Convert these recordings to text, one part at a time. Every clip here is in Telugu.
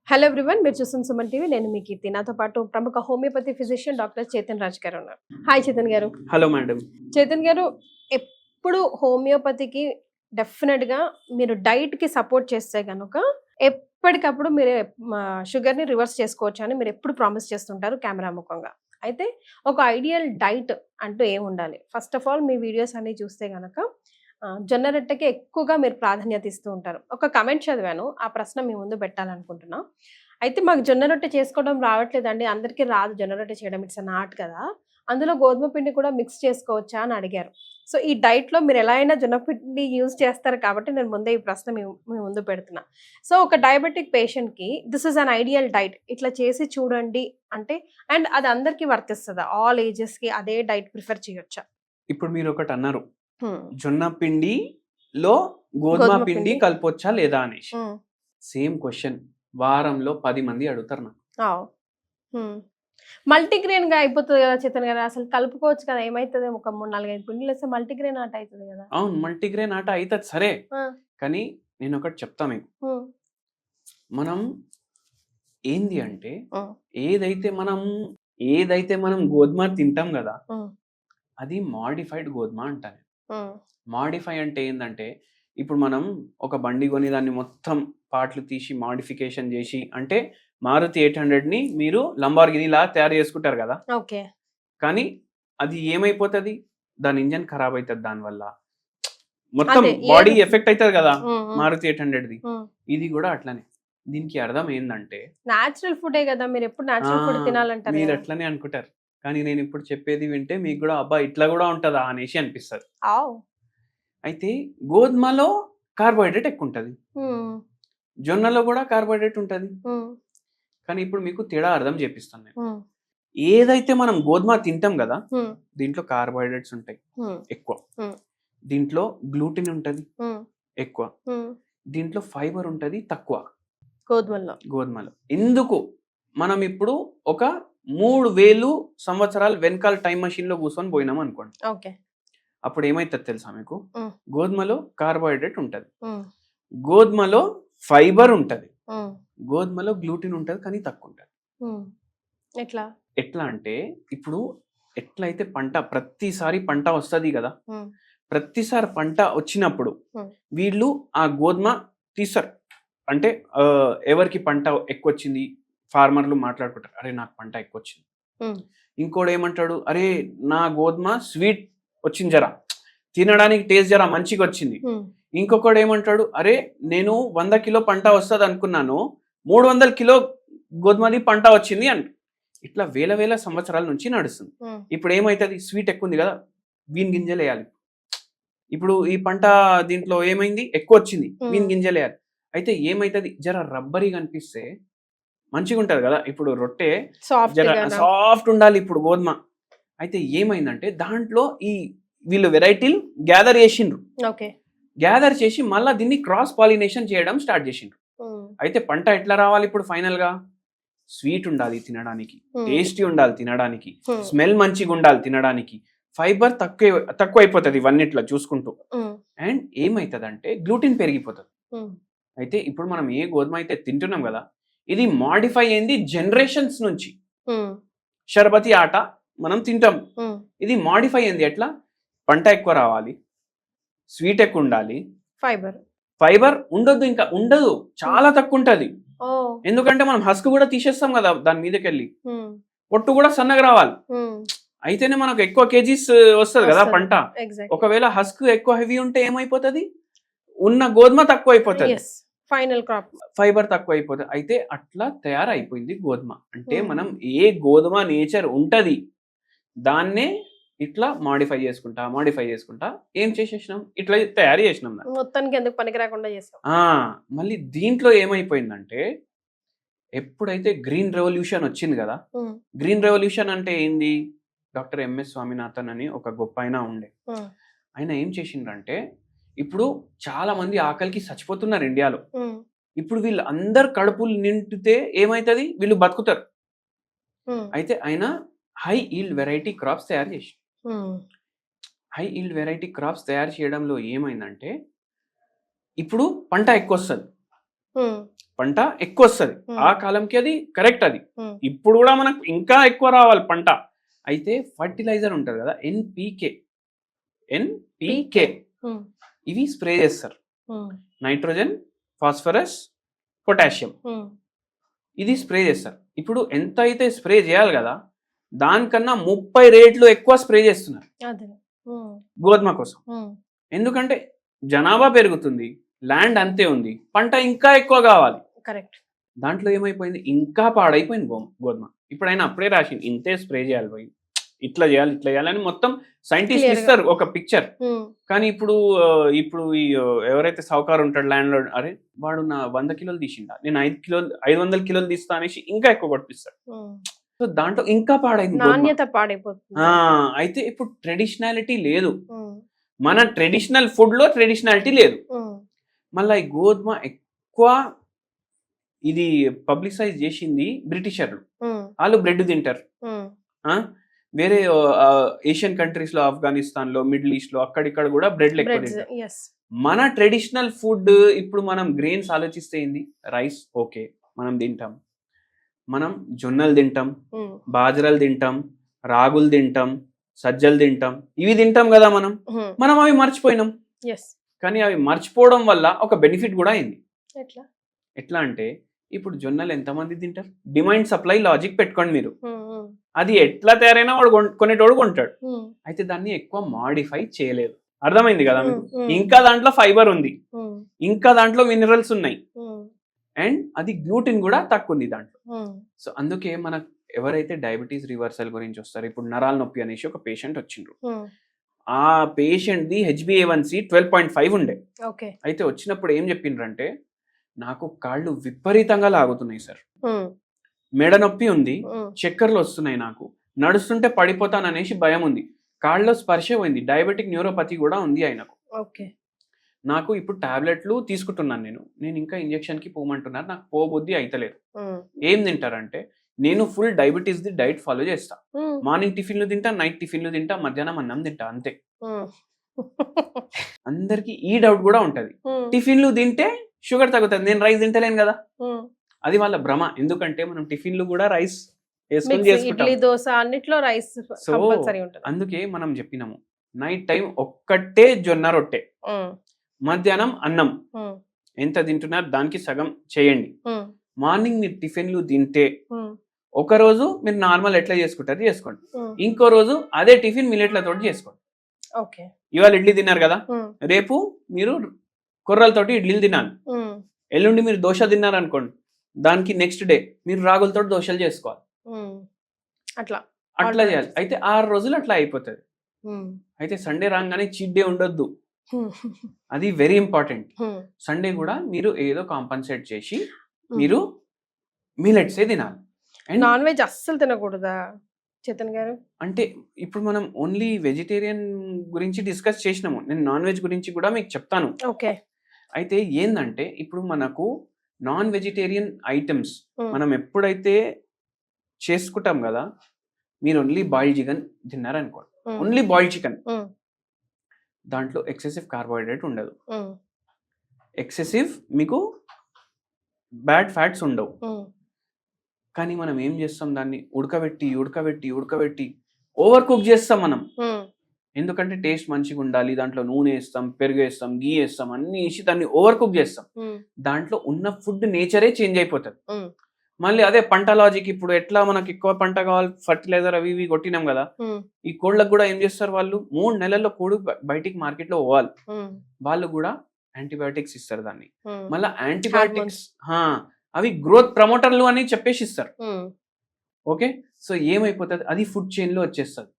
హలో ఎవ్రీవన్, మీరు చూస్తున్న సుమన్ టీవీ. నేను మీ కీర్తి. నాతో పాటు ప్రముఖ homeopathy physician doctor Chetan Raj గారు ఉన్నారు. హాయ్ చేతన్ గారు. Hello madam. చేతన్ గారు, ఎప్పుడు హోమియోపతికి డెఫినెట్గా మీరు డైట్కి సపోర్ట్ చేస్తే కనుక ఎప్పటికప్పుడు మీరు షుగర్ని రివర్స్ చేసుకోవచ్చు అని మీరు ఎప్పుడు ప్రామిస్ చేస్తుంటారు కెమెరా ముఖంగా. అయితే ఒక ఐడియల్ డైట్ అంటూ ఏమి ఉండాలి? First of all me videos అన్ని చూస్తే కనుక జొన్న రొట్టెకి ఎక్కువగా మీరు ప్రాధాన్యత ఇస్తూ ఉంటారు. ఒక కమెంట్ చదివాను, ఆ ప్రశ్న మీ ముందు పెట్టాలనుకుంటున్నా. అయితే మాకు జొన్న రొట్టె చేసుకోవడం రావట్లేదండి, అందరికీ రాదు జొన్న రొట్టె చేయడం, ఇట్స్ అన్ ఆర్ట్ కదా, అందులో గోధుమ పిండి కూడా మిక్స్ చేసుకోవచ్చా అని అడిగారు. సో ఈ డైట్‌లో మీరు ఎలా అయినా జొన్న పిండి యూజ్ చేస్తారు కాబట్టి నేను ముందే ఈ ప్రశ్న మీ ముందు పెడుతున్నా. సో ఒక డయాబెటిక్ పేషెంట్‌కి this is an ideal diet, ఇట్లా చేసి చూడండి అంటే, అండ్ అది అందరికీ వర్తిస్తదా? ఆల్ ఏజెస్‌కి అదే డైట్ ప్రిఫర్ చేయొచ్చా? ఇప్పుడు మీరు ఒకటి అన్నారు, హ్మ్. జొన్న పిండిలో గోధుమ పిండి కలపొచ్చా లేదా అనేసి. సేమ్ క్వశ్చన్ వారంలో 10 మంది అడుగుతారు నాకు. మల్టీగ్రెయిన్ గా అయిపోతుంది కదా చేతన్ గారు, అసలు కలుపుకోవచ్చు కదా, ఏమైతుంది? ఒక 3-4-5 పిండిలు వేస్తే మల్టీగ్రెయిన్ ఆట అవుతుంది కదా. అవును, మల్టీగ్రెయిన్ ఆట అవుతుంది సరే, కానీ నేను ఒకటి చెప్తా మీకు. మనం ఏంది అంటే ఏదైతే మనం గోధుమ తింటాం కదా, అది మాడిఫైడ్ గోధుమ అంటాను. మాడిఫై అంటే ఏంటంటే, ఇప్పుడు మనం ఒక బండి కొని దాన్ని మొత్తం పార్ట్లు తీసి మాడిఫికేషన్ చేసి, అంటే మారుతి 800ని మీరు లంబార్గిని లా తయారు చేసుకుంటారు కదా. ఓకే. కానీ అది ఏమైపోతుంది, దాని ఇంజన్ ఖరాబ్ అవుతుంది, దానివల్ల మొత్తం బాడీ ఎఫెక్ట్ అవుతుంది కదా మారుతి 800ది. ఇది కూడా అట్లనే. దీనికి అర్థం ఏంటంటే, నేచురల్ ఫుడే కదా, మీరు ఎప్పుడు నేచురల్ ఫుడ్ తినాలంటారు. మీరు అట్లనే అనుకుంటారు, కానీ నేను ఇప్పుడు చెప్పేది వింటే మీకు కూడా అబ్బా ఇట్లా కూడా ఉంటుందా అనేసి అనిపిస్తుంది. అయితే గోధుమలో కార్బోహైడ్రేట్ ఎక్కువ ఉంటుంది, జొన్నలో కూడా కార్బోహైడ్రేట్ ఉంటుంది. కానీ ఇప్పుడు మీకు తేడా అర్థం చేపిస్తాను నేను. ఏదైతే మనం గోధుమ తింటాం కదా, దీంట్లో కార్బోహైడ్రేట్స్ ఉంటాయి ఎక్కువ, దీంట్లో గ్లూటిన్ ఉంటుంది ఎక్కువ, దీంట్లో ఫైబర్ ఉంటుంది తక్కువ గోధుమలో. ఎందుకు మనం ఇప్పుడు ఒక 3000 సంవత్సరాలు వెనకాల టైం మషిన్ లో కూర్చొని పోయినాం అనుకోండి, అప్పుడు ఏమైతుంది తెలుసా మీకు? గోధుమలో కార్బోహైడ్రేట్ ఉంటుంది, గోధుమలో ఫైబర్ ఉంటుంది, గోధుమలో గ్లూటిన్ ఉంటుంది కానీ తక్కువ ఉంటుంది. ఎట్లా అంటే, ఇప్పుడు ఎట్లయితే ప్రతిసారి పంట వస్తుంది కదా, ప్రతిసారి పంట వచ్చినప్పుడు వీళ్ళు ఆ గోధుమ తీస్తారు. అంటే ఎవరికి పంట ఎక్కువ వచ్చింది, ఫార్మర్లు మాట్లాడుకుంటారు, అరే నాకు పంట ఎక్కువ వచ్చింది. ఇంకోటి ఏమంటాడు, అరే నా గోధుమ స్వీట్ వచ్చింది, జరా తినడానికి టేస్ట్ జరా మంచిగా వచ్చింది. ఇంకొకడు ఏమంటాడు, అరే నేను 100 కిలో పంట వస్తుంది అనుకున్నాను, 300 కిలో గోధుమది పంట వచ్చింది అంట. ఇట్లా వేల సంవత్సరాల నుంచి నడుస్తుంది. ఇప్పుడు ఏమైతుంది, స్వీట్ ఎక్కువ ఉంది కదా, వీన్ గింజలు వేయాలి. ఇప్పుడు ఈ పంట దీంట్లో ఏమైంది, ఎక్కువ వచ్చింది, వీన్ గింజలు వేయాలి. అయితే ఏమైతుంది, జర రబ్బరీ కనిపిస్తే మంచిగా ఉంటది కదా. ఇప్పుడు రొట్టె సాఫ్ట్ ఉండాలి ఇప్పుడు గోధుమ. అయితే ఏమైందంటే, దాంట్లో వీళ్ళు వెరైటీలు గ్యాదర్ చేసిండ్రు. గ్యాదర్ చేసి మళ్ళీ దీన్ని క్రాస్ పాలినేషన్ చేయడం స్టార్ట్ చేసిండ్రు. అయితే పంట ఎట్లా రావాలి ఇప్పుడు ఫైనల్ గా? స్వీట్ ఉండాలి తినడానికి, టేస్టీ ఉండాలి తినడానికి, స్మెల్ మంచిగా ఉండాలి తినడానికి, ఫైబర్ తక్కువ అయిపోతుంది ఇవన్నిట్లో చూసుకుంటూ. అండ్ ఏమైతుంది అంటే, గ్లూటిన్ పెరిగిపోతుంది. అయితే ఇప్పుడు మనం ఏ గోధుమ అయితే తింటున్నాం కదా, ఇది మాడిఫై అయింది జనరేషన్స్ నుంచి. షర్బతి ఆట మనం తింటాం, ఇది మాడిఫై అయింది. ఎట్లా? పంట ఎక్కువ రావాలి, స్వీట్ ఎక్కువ ఉండాలి, ఫైబర్ ఉండొద్దు, ఇంకా ఉండదు, చాలా తక్కువ ఉంటది. ఎందుకంటే మనం హస్క్ కూడా తీసేస్తాం కదా దాని మీదకి వెళ్ళి, పొట్టు కూడా సన్నగా రావాలి, అయితేనే మనకు ఎక్కువ కేజీస్ వస్తుంది కదా పంట. ఒకవేళ హస్క్ ఎక్కువ హెవీ ఉంటే ఏమైపోతుంది, ఉన్న గోధుమ తక్కువ అయిపోతుంది, ఫైనల్ క్రాప్ ఫైబర్ తక్కువ అయిపోతుంది. అయితే అట్లా తయారైపోయింది గోధుమ. అంటే మనం ఏ గోధుమ నేచర్ ఉంటది దాన్నే ఇట్లా మాడిఫై చేసుకుంటా ఏం చేసేసినాం, ఇట్లా తయారు చేసినాం, మొత్తానికి ఎందుకు పనికి రాకుండా చేసాం. మళ్ళీ దీంట్లో ఏమైపోయిందంటే, ఎప్పుడైతే గ్రీన్ రెవల్యూషన్ వచ్చింది కదా, గ్రీన్ రెవల్యూషన్ అంటే ఏంది, డాక్టర్ ఎంఎస్ స్వామినాథన్ అని ఒక గొప్ప ఆయన ఉండే, ఆయన ఏం చేసిండ్రంటే, ఇప్పుడు చాలా మంది ఆకలికి చచ్చిపోతున్నారు ఇండియాలో. ఇప్పుడు వీళ్ళు అందరు కడుపులు నిండితే ఏమైతుంది, వీళ్ళు బతుకుతారు. అయితే ఆయన హై ఈల్డ్ వెరైటీ క్రాప్స్ తయారు చేసి, హై ఈల్డ్ వెరైటీ క్రాప్స్ తయారు చేయడంలో ఏమైందంటే, ఇప్పుడు పంట ఎక్కువ వస్తుంది, పంట ఎక్కువ వస్తుంది, ఆ కాలంకి అది కరెక్ట్. అది ఇప్పుడు కూడా మనకు ఇంకా ఎక్కువ రావాలి పంట. అయితే ఫర్టిలైజర్ ఉంటది కదా, ఎన్పికే ఇవి స్ప్రే చేస్తారు. నైట్రోజన్, ఫాస్ఫరస్, పొటాషియం ఇది స్ప్రే చేస్తారు. ఇప్పుడు ఎంత అయితే స్ప్రే చేయాలి కదా, దానికన్నా 30 రెట్లు ఎక్కువ స్ప్రే చేస్తున్నారు గోధుమ కోసం. ఎందుకంటే జనాభా పెరుగుతుంది, ల్యాండ్ అంతే ఉంది, పంట ఇంకా ఎక్కువ కావాలి. కరెక్ట్. దాంట్లో ఏమైపోయింది, ఇంకా పాడైపోయింది గోధుమ. ఇప్పుడు ఆయన అప్పుడే రాసింది ఇంతే స్ప్రే చేయాలి పోయి, ఇట్లా చేయాలి ఇట్లా చేయాలి అని మొత్తం సైంటిస్ట్ ఇస్తారు ఒక పిక్చర్. కానీ ఇప్పుడు ఈ ఎవరైతే సావుకారు ఉంటాడు ల్యాండ్ లో, అరే వాడు నా 100 కిలోలు తీసిండా, నేను 500 కిలోలు తీస్తా అనేసి ఇంకా ఎక్కువ పట్టిస్తాడు. సో దాంట్లో ఇంకా పాడైంది, నాణ్యత పాడైపోతుంది. అయితే ఇప్పుడు ట్రెడిషనాలిటీ లేదు, మన ట్రెడిషనల్ ఫుడ్ లో ట్రెడిషనాలిటీ లేదు. మళ్ళీ ఈ గోధుమ ఎక్కువ ఇది పబ్లిసైజ్ చేసింది బ్రిటిషర్లు. వాళ్ళు బ్రెడ్ తింటారు, వేరే ఏషియన్ కంట్రీస్ లో, ఆఫ్ఘనిస్తాన్ లో, మిడిల్ ఈస్ట్ లో అక్కడిక్కడ కూడా బ్రెడ్ ఎక్కువ తింటారు. మన ట్రెడిషనల్ ఫుడ్ ఇప్పుడు మనం గ్రెయిన్స్ ఆలోచిస్తే ఏంది, రైస్ ఓకే మనం తింటాం, మనం జొన్నలు తింటాం, బాజరాలు తింటాం, రాగులు తింటాం, సజ్జలు తింటాం, ఇవి తింటాం కదా మనం అవి మర్చిపోయినాం. కానీ అవి మర్చిపోవడం వల్ల ఒక బెనిఫిట్ కూడా అయింది. ఎట్లా అంటే ఇప్పుడు జొన్నలు ఎంతమంది తింటారు, డిమాండ్ సప్లై లాజిక్ పెట్టుకోండి మీరు. అది ఎట్లా తయారైనా వాడు కొనేటోడు కొంటాడు. అయితే దాన్ని ఎక్కువ మాడిఫై చేయలేదు, అర్థమైంది కదా మీకు. ఇంకా దాంట్లో ఫైబర్ ఉంది, ఇంకా దాంట్లో మినరల్స్ ఉన్నాయి, అండ్ అది గ్లూటిన్ కూడా తక్కువ ఉంది దాంట్లో. సో అందుకే మనకు ఎవరైతే డయాబెటీస్ రివర్సల్ గురించి వస్తారు, ఇప్పుడు నరాల నొప్పి అనేసి ఒక పేషెంట్ వచ్చిండ్రు, ఆ పేషెంట్ ది HbA1c 12.5 ఉండే. అయితే వచ్చినప్పుడు ఏం చెప్పిండ్రంటే, నాకు కాళ్ళు విపరీతంగా లాగుతున్నాయి సార్, మెడ నొప్పి ఉంది, చక్కర్లు వస్తున్నాయి, నాకు నడుస్తుంటే పడిపోతాను అనేసి భయం ఉంది, కాళ్ళలో స్పర్శ పోయింది, డయాబెటిక్ న్యూరోపతి కూడా ఉంది ఆయనకు. నాకు ఇప్పుడు టాబ్లెట్లు తీసుకుంటున్నాను, నేను ఇంకా ఇంజెక్షన్ కి పోమంటున్నారు, నాకు పోబుద్ధి అయితలేదు. ఏం తింటారంటే, నేను full diabetes the diet follow చేస్తా, మార్నింగ్ టిఫిన్లు తింటా, నైట్ టిఫిన్లు తింటా, మధ్యాహ్నం అన్నం తింటా, అంతే. అందరికి ఈ డౌట్ కూడా ఉంటది, టిఫిన్లు తింటే షుగర్ తగ్గుతుంది, నేను రైస్ తింటలేను కదా. అది వాళ్ళ భ్రమ, ఎందుకంటే మనం టిఫిన్లు కూడా రైస్ వేసుకొని చేసుకుంటాం. సో అందుకే మనం చెప్పినాము, నైట్ టైం ఒక్కటే జొన్న రొట్టె, మధ్యాహ్నం అన్నం, ఎంత తింటున్నారు దానికి సగం చేయండి. మార్నింగ్ మీరు టిఫిన్లు తింటే ఒక రోజు మీరు నార్మల్ ఎట్లా చేసుకుంటారు చేసుకోండి, ఇంకో రోజు అదే టిఫిన్ మిల్లెట్లతో చేసుకోండి. ఇవాళ ఇడ్లీ తిన్నారు కదా, రేపు మీరు కొర్రలతోటి ఇడ్లీలు తినాలి, ఎల్లుండి మీరు దోశ తిన్నారు అనుకోండి, దానికి నెక్స్ట్ డే మీరు రాగులతో దోశలు చేసుకోవాలి. అట్లా చేయాలి. అయితే 6 రోజులు అట్లా అయిపోతుంది. అయితే సండే రాగానే చీట్ డే ఉండొద్దు, అది వెరీ ఇంపార్టెంట్. సండే కూడా మీరు ఏదో కాంపన్సేట్ చేసి మీరు మిల్లెట్సే తినాలి. నాన్ వెజ్ అస్సలు తినకూడదా చేతన్ గారు? అంటే ఇప్పుడు మనం ఓన్లీ వెజిటేరియన్ గురించి డిస్కస్ చేసినాము, నేను నాన్ వెజ్ గురించి కూడా మీకు చెప్తాను. అయితే ఏందంటే ఇప్పుడు మనకు నాన్ వెజిటేరియన్ ఐటమ్స్ మనం ఎప్పుడైతే చేసుకుంటాం కదా, మీరు ఓన్లీ బాయిల్డ్ చికెన్ తిన్నారనుకోండి, ఓన్లీ బాయిల్డ్ చికెన్, దాంట్లో ఎక్సెసివ్ కార్బోహైడ్రేట్ ఉండదు, ఎక్సెసివ్ మీకు బ్యాడ్ ఫ్యాట్స్ ఉండవు. కానీ మనం ఏం చేస్తాం, దాన్ని ఉడకబెట్టి ఓవర్ కుక్ చేస్తాం మనం. ఎందుకంటే టేస్ట్ మంచిగా ఉండాలి, దాంట్లో నూనె వేస్తాం, పెరుగు వేస్తాం, గీ వేస్తాం, అన్ని వేసి దాన్ని ఓవర్ కుక్ చేస్తాం. దాంట్లో ఉన్న ఫుడ్ నేచరే చేంజ్ అయిపోతుంది. మళ్ళీ అదే పంట లాజిక్, ఇప్పుడు ఎట్లా మనకి ఎక్కువ పంట కావాలి, ఫర్టిలైజర్ అవి ఇవి కొట్టినాం కదా, ఈ కోళ్ళకు కూడా ఏం చేస్తారు, వాళ్ళు 3 నెలల్లో కోడి బయటికి మార్కెట్ లో పోవాలి, వాళ్ళు కూడా యాంటీబయాటిక్స్ ఇస్తారు దాన్ని. మళ్ళీ యాంటీబయాటిక్స్ అవి గ్రోత్ ప్రమోటర్లు అని చెప్పేసి ఇస్తారు. ఓకే, సో ఏమైపోతుంది, అది ఫుడ్ చైన్ లో వచ్చేస్తుంది.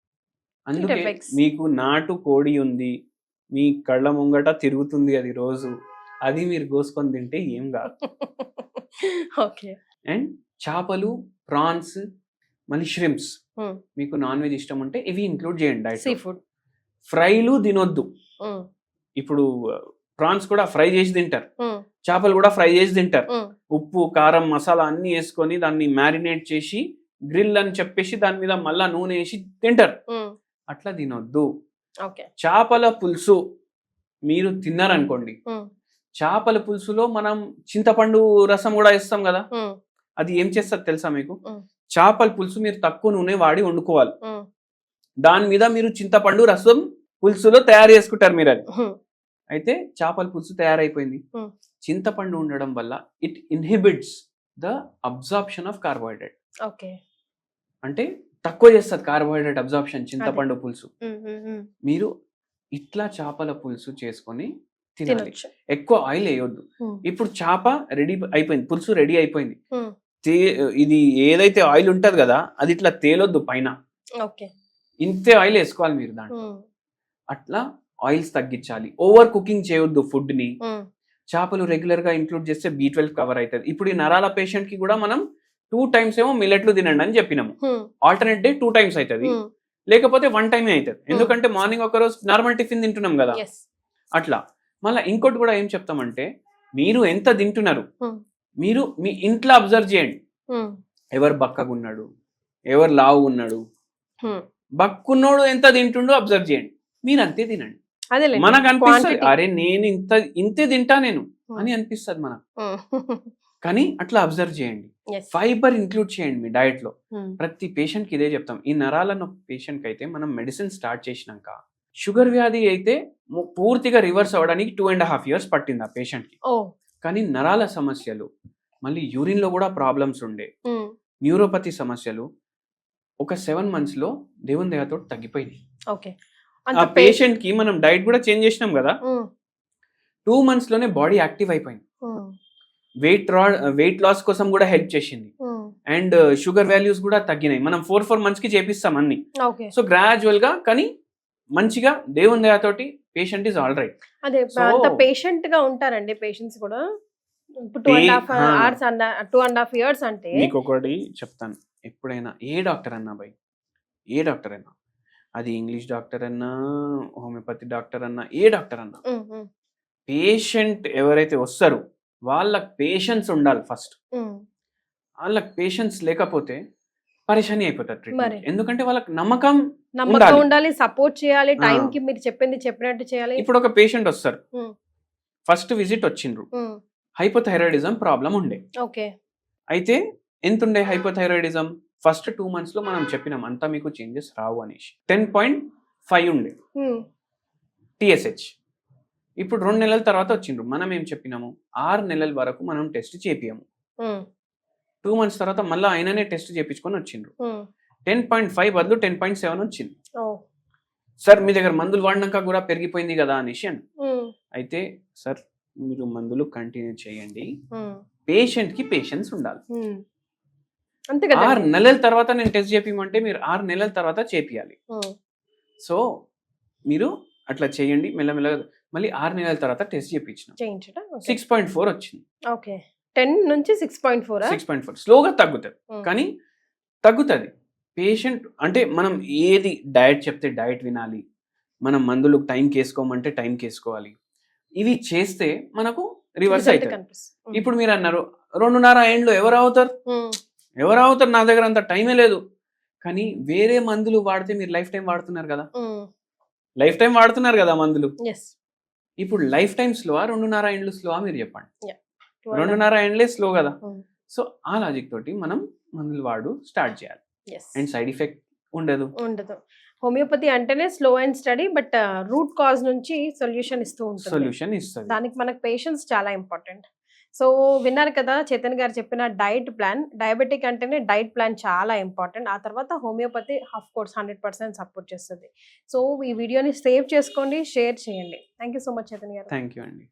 అందుకే మీకు నాటు కోడి ఉంది, మీ కళ్ళ ముంగట తిరుగుతుంది అది రోజు, అది మీరు కోసుకొని తింటే ఏం కాదు. అండ్ చేపలు, ప్రాన్స్, మళ్ళీ ష్రింప్స్, మీకు నాన్ వెజ్ ఇష్టం ఉంటే ఇవి ఇంక్లూడ్ చేయండి డైట్. ఫ్రైలు తినొద్దు. ఇప్పుడు ప్రాన్స్ కూడా ఫ్రై చేసి తింటారు, చేపలు కూడా ఫ్రై చేసి తింటారు, ఉప్పు కారం మసాలా అన్ని వేసుకొని దాన్ని మ్యారినేట్ చేసి గ్రిల్ అని చెప్పేసి దాని మీద మళ్ళా నూనె వేసి తింటారు. అట్లా తినొద్దు. చేపల పులుసు మీరు తిన్నారనుకోండి, చేపల పులుసులో మనం చింతపండు రసం కూడా వేస్తాం కదా, ఉమ్, అది ఏం చేస్తుంది తెలుసా మీకు? ఉమ్, చేపల పులుసు మీరు తక్కువ నూనె వాడి వండుకోవాలి, ఉమ్, దాని మీద మీరు చింతపండు రసం పులుసులో తయారు చేసుకుంటారు మీరు అది. ఉమ్, అయితే చేపల పులుసు తయారైపోయింది. Hmm. చింతపండు ఉండడం వల్ల it inhibits the absorption of carbohydrate. Okay. అంటే తక్కువ చేస్తుంది కార్బోహైడ్రేట్ అబ్జార్ప్షన్ చింతపండు పులుసు. ఉమ్, ఉమ్, ఉమ్, మీరు ఇట్లా చేపల పులుసు చేసుకొని తినాలి, తినొచ్చు. ఎక్కువ ఆయిల్ వేయొద్దు. ఉమ్, ఇప్పుడు చేప రెడీ అయిపోయింది, పులుసు రెడీ అయిపోయింది. ఉమ్, ఇది ఏదైతే ఆయిల్ ఉంటది కదా అది ఇట్లా తేలొద్దు పైన, ఓకే. ఇంతే ఆయిల్ వేసుకోవాలి మీరు దాంట్లో. ఉమ్, అట్లా ఆయిల్స్ తగ్గించాలి, ఓవర్ కుకింగ్ చేయొద్దు ఫుడ్ ని. ఉమ్, చేపలు రెగ్యులర్ గా ఇంక్లూడ్ చేస్తే B12 కవర్ అవుతుంది. ఇప్పుడు ఈ నరాల పేషెంట్ కి కూడా మనం 2 times ఏమో మిల్లెట్లు తినండి అని చెప్పినాము, ఉమ్, ఆల్టర్నేట్ డే 2 times అవుతుంది, ఉమ్, లేకపోతే 1 time అవుతుంది. ఎందుకంటే మార్నింగ్ ఒక రోజు నార్మల్ టిఫిన్ తింటున్నాం కదా yes. అట్లా. మళ్ళీ ఇంకోటి కూడా ఏం చెప్తామంటే, మీరు ఎంత తింటున్నారు ఉమ్, మీరు మీ ఇంట్లో అబ్జర్వ్ చేయండి, ఉమ్, ఎవరు బక్కగా ఉన్నాడు, ఎవరు లావు ఉన్నాడు, ఉమ్, బక్కున్నోడు ఎంత తింటుండో అబ్జర్వ్ చేయండి, మీరు అంతే తినండి. అదేలేండి. మనకు అనిపిస్తుంది Quantity. అరే నేను ఇంతే తింటా నేను అని అనిపిస్తుంది మనకు, ఉమ్, కానీ అట్లా అబ్జర్వ్ చేయండి. yes. ఫైబర్ ఇంక్లూడ్ చేయండి మీ డయట్ లో. ఉమ్, ప్రతి పేషెంట్ కి ఇదే చెప్తాం. ఈ నరాల నొప్పి పేషెంట్ కి అయితే మనం మెడిసిన్ స్టార్ట్ చేసినాక, షుగర్ వ్యాధి అయితే పూర్తిగా రివర్స్ అవ్వడానికి 2.5 years పట్టింది ఆ పేషెంట్ కి. ఓ, కానీ నరాల సమస్యలు, మళ్ళీ యూరిన్ లో కూడా ప్రాబ్లమ్స్ ఉండే, ఉమ్, న్యూరోపతి సమస్యలు ఒక 7 months లో దేవుని దయతో తగ్గిపోయినాయి. ఓకే. ఆ అంత పేషెంట్ కి మనం డైట్ కూడా చేంజ్ చేసినాం కదా, ఉమ్, 2 months లోనే బాడీ యాక్టివ్ అయిపోయింది. ఉమ్, వెయిట్ లాస్ కోసం కూడా హెల్ప్ చేసింది. ఉమ్, అండ్ షుగర్ వాల్యూస్ కూడా తగ్గినాయి. మనం 4 months కి చేపిస్తాం అన్ని. ఓకే. సో గ్రాడ్యువల్ గా కానీ మంచిగా దేవుని దయతోటి పేషెంట్ ఈజ్ ఆల్ రైట్. అదే So- అంత పేషెంట్ గా ఉంటారండి పేషెంట్స్ కూడా. ఇప్పుడు 2.5 hours 2.5 years అంటే మీకు ఒకటి చెప్తాను, ఎప్పుడైనా ఏ డాక్టర్ అన్నా బై, ఏ డాక్టర్ అయినా, అది ఇంగ్లీష్ డాక్టర్ అన్నా, హోమియోపతి డాక్టర్ అన్నా, ఏ డాక్టర్ అన్నా, ఉమ్, ఉమ్, పేషెంట్ ఎవరైతే వస్తారో వాళ్ళకి పేషెన్స్ ఉండాలి ఫస్ట్. ఉమ్, వాళ్ళకి పేషెన్స్ లేకపోతే పరేషాని అయిపోతారు treatment. మరి. ఎందుకంటే వాళ్ళకి నమ్మకం నమ్మకం ఉండాలి, సపోర్ట్ చేయాలి, ఆ. టైం కి మీరు చెప్పింది చెప్పినట్టు చేయాలి. ఇప్పుడు ఒక పేషెంట్ వస్తారు, ఉమ్, ఫస్ట్ విజిట్ వచ్చిండ్రు, ఉమ్, హైపోథైరాయిడిజం ప్రాబ్లం ఉండే. ఓకే. అయితే ఎంత ఉండే హైపోథైరాయిడిజం? ఫస్ట్ 2 months లో మనం చెప్పినాం అంతా మీకు చేంజెస్ రావు అనేసి. 10.5 ఉండే ఉమ్, TSH. ఇప్పుడు 2 నెలల తర్వాత వచ్చిండ్రు, మనం ఏం చెప్పినాము 6 నెలల వరకు మనం టెస్ట్ చేపియము. ఉమ్, 2 months తర్వాత మళ్ళీ ఆయననే టెస్ట్ చేపించుకొని వచ్చిండ్రు, ఉమ్, 10.5 బదులు 10.7 వచ్చింది. ఓ, సార్ మీ దగ్గర మందులు వాడినాక కూడా పెరిగిపోయింది కదా అనేసి అని. ఉమ్, అయితే సార్ మీరు మందులు కంటిన్యూ చేయండి, ఉమ్, పేషెంట్ కి పేషెన్స్ ఉండాలి. ఉమ్. అంతే కదా. 6 నెలల తర్వాత నేను టెస్ట్ చేపిమంటే మీరు 6 నెలల తర్వాత చేపియాలి. ఉమ్, సో మీరు అట్లా చేయండి మెల్లమెల్లగా. మళ్ళీ 6 నెలల తర్వాత టెస్ట్ చేయించిన చేయించట. 6.4 వచ్చింది. ఓకే. 10 నుంచి 6.4. 6.4 స్లోగా తగ్గుతుంది, ఉమ్, కానీ తగ్గుతుంది. పేషెంట్ అంటే మనం ఏది డయట్ చెప్తే డయట్ వినాలి, మనం మందులు టైంకి వేసుకోమంటే టైంకి వేసుకోవాలి. ఇవి చేస్తే మనకు రివర్స్ result అవుతుంది. కనిపిస్తుంది. ఉమ్, ఇప్పుడు మీరు అన్నారు 2.5 ఏండ్లు ఎవరు అవుతారు, ఉమ్, ఎవరు అవుతారు, నా దగ్గర అంత టైమే లేదు. కానీ వేరే మందులు వాడితే మీరు లైఫ్ టైం వాడుతున్నారు కదా, ఉమ్, లైఫ్ టైం వాడుతున్నారు కదా మందులు. yes. ఇప్పుడు లైఫ్ టైం స్లోవా 2.5 ఏండ్లు స్లోవా మీరు చెప్పండి. 2.5. 2.5 ఏండ్లే స్లో కదా. ఉమ్, సో ఆ లాజిక్ తోటి మనం మందులు వాడు స్టార్ట్ చేయాలి, yes. అండ్ సైడ్ ఎఫెక్ట్ ఉండదు. ఉండదు. హోమియోపతి అంటేనే slow and study, but root cause నుంచి సొల్యూషన్ ఇస్తూ ఉంటుంది. సొల్యూషన్ ఇస్తుంది. దానికి మనకు పేషెన్స్ చాలా ఇంపార్టెంట్. సో విన్నారు కదా చేతన్ గారు చెప్పిన డైట్ ప్లాన్. డయాబెటిక్ అంటేనే డైట్ ప్లాన్ చాలా ఇంపార్టెంట్. ఆ తర్వాత హోమియోపతి ఆఫ్ కోర్స్ 100% సపోర్ట్ చేస్తుంది. సో ఈ వీడియోని సేవ్ చేసుకోండి, షేర్ చేయండి. Thank you so much Chetan గారు. థ్యాంక్ యూ అండి.